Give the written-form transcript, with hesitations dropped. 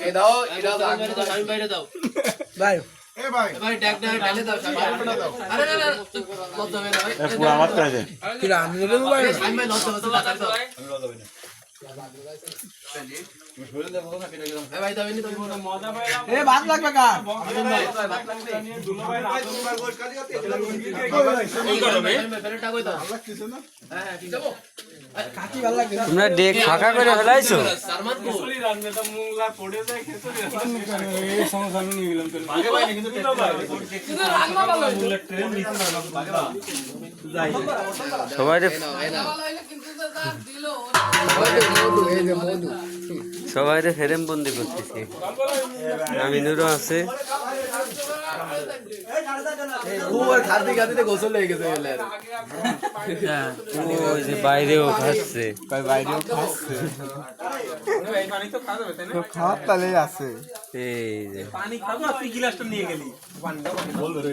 এই দাও এটা দাও আমি বাইরে দাও ভাই এ ভাই ভাই ট্যাগ ডালে দাও আরে না না লজ্জা হবে না ভাই এ পুরো আমার করে দে কি রা আমি দেব ভাই আমি ভাই লজ্জা হবে না দাও আমি লজ্জা হবে না এ ভাই দাও নি তুমি মজা ভাই এ ভাত লাগবে কা ভাত লাগবে দুনো ভাই রাত গোল কাটি হতে এই করো ভাই ফেরটা কই দাও ভালো লাগতেছে না হ্যাঁ ঠিক আছে কাকি ভালো লাগে তোমরা ডেক ফাঁকা করে ফেলাইছো সারমান কো খিচুড়ি রান্না তো মুংলা পড়ে যায় খিচুড়ি এই সমস্যা আমি নিয়ে গেলাম তো আগে ভাই কিন্তু কিন্তু রান্না ভালো মুংলা ট্রেন নিতে না যাই সবাই সবাই ফেরেম বন্দি করতেছি আমিনুরও আছে খাদি খাদিতে গোসল হয়ে গেছে ওই যে বাইরেও খাচ্ছে বাইরেও খাচ্ছে এই পানি তো খাওয়া যাবে তাই না খাওয়ার তালেই আছে এই যে পানি খাবো তুই গ্লাসটা নিয়ে গেলি পানিটা বল ধরে